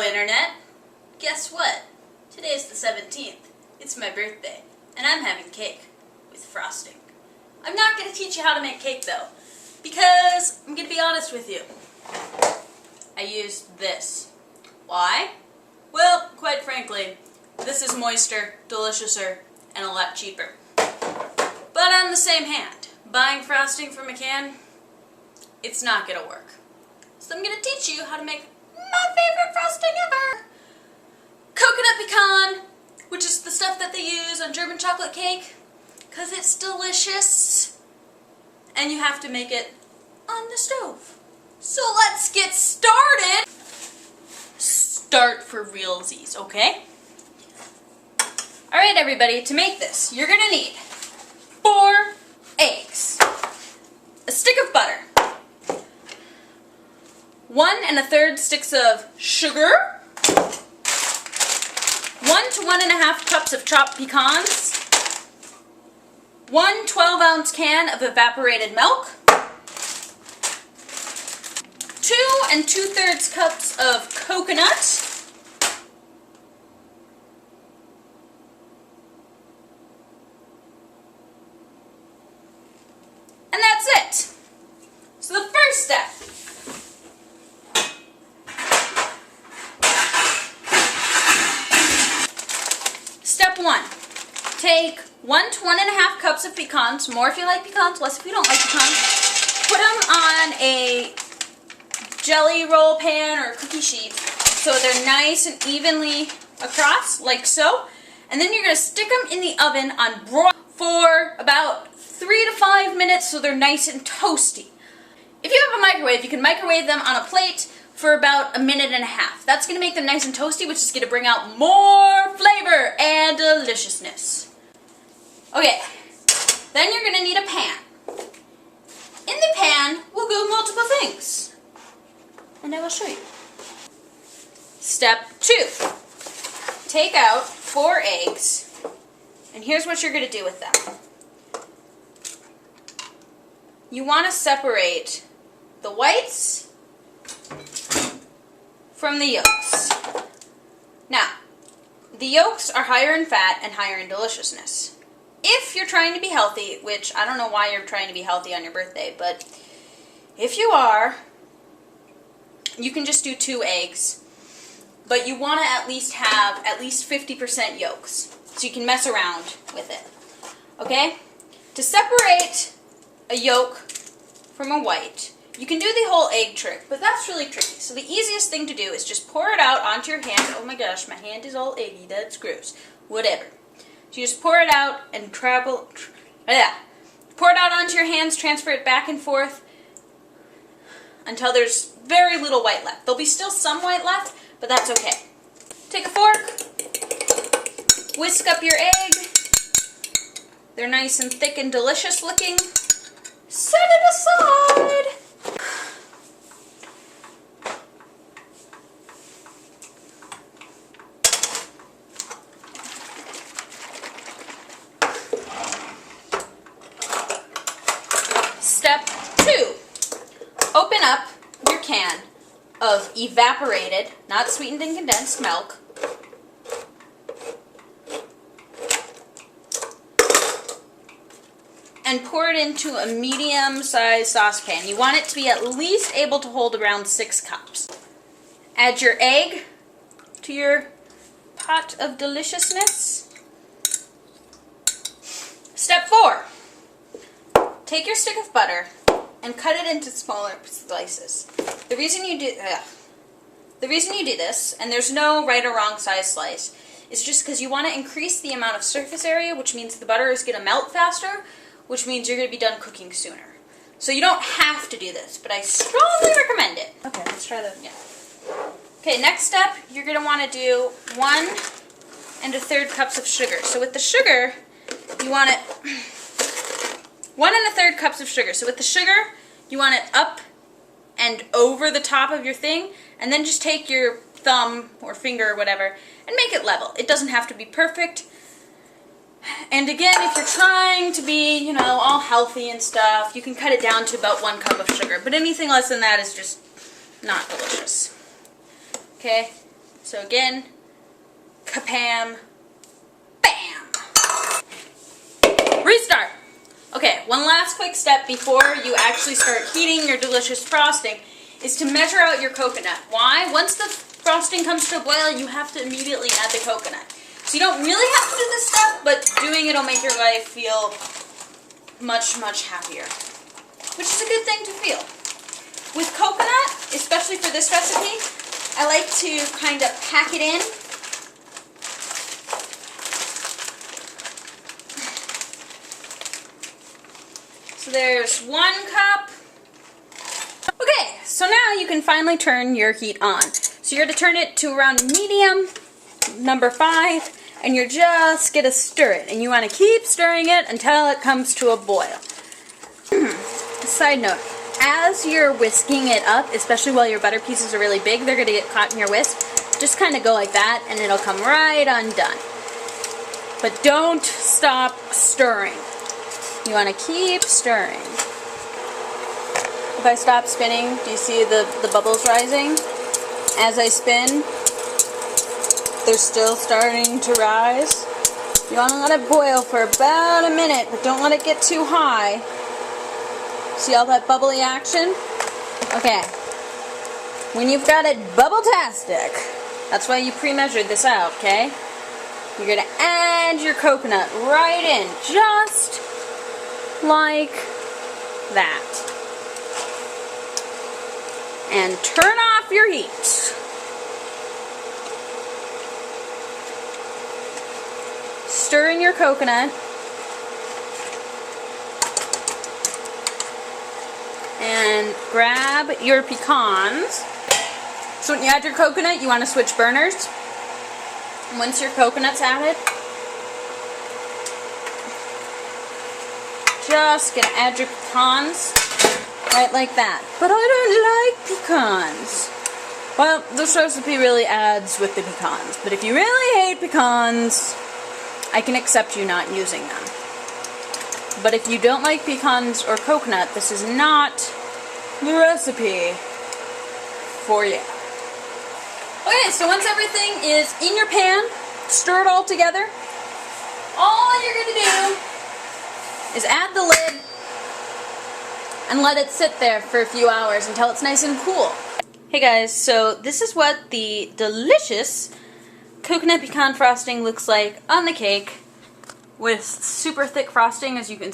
Hello, Internet. Guess what? Today is the 17th. It's my birthday, and I'm having cake with frosting. I'm not going to teach you how to make cake, though, because I'm going to be honest with you. I used this. Why? Well, quite frankly, this is moister, deliciouser, and a lot cheaper. But on the same hand, buying frosting from a can, it's not going to work. So I'm going to teach you how to make my favorite frosting ever! Coconut pecan, which is the stuff that they use on German chocolate cake, because it's delicious. And you have to make it on the stove. So let's get started! Start for realsies, okay? Alright everybody, to make this, you're going to need 4 eggs, a stick of butter, 1 1/3 sticks of sugar, 1 to 1 1/2 cups of chopped pecans, 1 12-ounce can of evaporated milk, 2 2/3 cups of coconut, and that's it. So the first step. Step 1. Take 1 to 1 1/2 cups of pecans, more if you like pecans, less if you don't like pecans. Put them on a jelly roll pan or cookie sheet so they're nice and evenly across, like so. And then you're going to stick them in the oven on broil for about 3 to 5 minutes so they're nice and toasty. If you have a microwave, you can microwave them on a plate for about 1.5 minutes. That's going to make them nice and toasty, which is going to bring out more flavor and deliciousness. Okay, then you're going to need a pan. In the pan will go multiple things, and I will show you. Step 2. Take out 4 eggs, and here's what you're going to do with them. You want to separate the whites from the yolks. Now, the yolks are higher in fat and higher in deliciousness. If you're trying to be healthy, which I don't know why you're trying to be healthy on your birthday, but if you are, you can just do 2 eggs. But you want to at least have at least 50% yolks, so you can mess around with it. Okay? To separate a yolk from a white, you can do the whole egg trick, but that's really tricky. So the easiest thing to do is just pour it out onto your hand. Oh my gosh, my hand is all eggy. That's gross. Whatever. So you just pour it out and pour it out onto your hands, transfer it back and forth until there's very little white left. There'll be still some white left, but that's okay. Take a fork, whisk up your egg. They're nice and thick and delicious looking. Set it aside. Step 2. Open up your can of evaporated, not sweetened and condensed milk. And pour it into a medium-sized saucepan. You want it to be at least able to hold around 6 cups. Add your egg to your pot of deliciousness. Step 4. Take your stick of butter and cut it into smaller slices. The reason you do this, and there's no right or wrong size slice, is just because you want to increase the amount of surface area, which means the butter is going to melt faster, which means you're going to be done cooking sooner. So you don't have to do this, but I strongly recommend it. Okay, let's try that again. Okay, next step, you're going to want to do 1 1/3 cups of sugar. So with the sugar, you want it 1 1/3 cups of sugar. So with the sugar, you want it up and over the top of your thing, and then just take your thumb or finger or whatever and make it level. It doesn't have to be perfect. And again, if you're trying to be, you know, all healthy and stuff, you can cut it down to about 1 cup of sugar. But anything less than that is just not delicious. Okay? So again, kapam, bam. Restart. Okay, one last quick step before you actually start heating your delicious frosting is to measure out your coconut. Why? Once the frosting comes to a boil, you have to immediately add the coconut. So you don't really have to do this step, but doing it will make your life feel much, much happier. Which is a good thing to feel. With coconut, especially for this recipe, I like to kind of pack it in. So there's 1 cup. Okay, so now you can finally turn your heat on. So you're going to turn it to around medium, number 5, and you're just going to stir it. And you want to keep stirring it until it comes to a boil. Side note, as you're whisking it up, especially while your butter pieces are really big, they're going to get caught in your whisk. Just kind of go like that and it'll come right undone. But don't stop stirring. You want to keep stirring. If I stop spinning, do you see the bubbles rising? As I spin, they're still starting to rise. You want to let it boil for about a minute, but don't let it get too high. See all that bubbly action? Okay. When you've got it bubble-tastic, that's why you pre-measured this out, okay? You're going to add your coconut right in, just like that. And turn off your heat. Stir in your coconut. And grab your pecans. So when you add your coconut, you want to switch burners. Once your coconut's added, just gonna add your pecans right like that. But I don't like pecans. Well, this recipe really adds with the pecans. But if you really hate pecans, I can accept you not using them. But if you don't like pecans or coconut, this is not the recipe for you. Okay, so once everything is in your pan, stir it all together. All you're going to do is add the lid and let it sit there for a few hours until it's nice and cool. Hey guys, so this is what the delicious coconut pecan frosting looks like on the cake with super thick frosting, as you can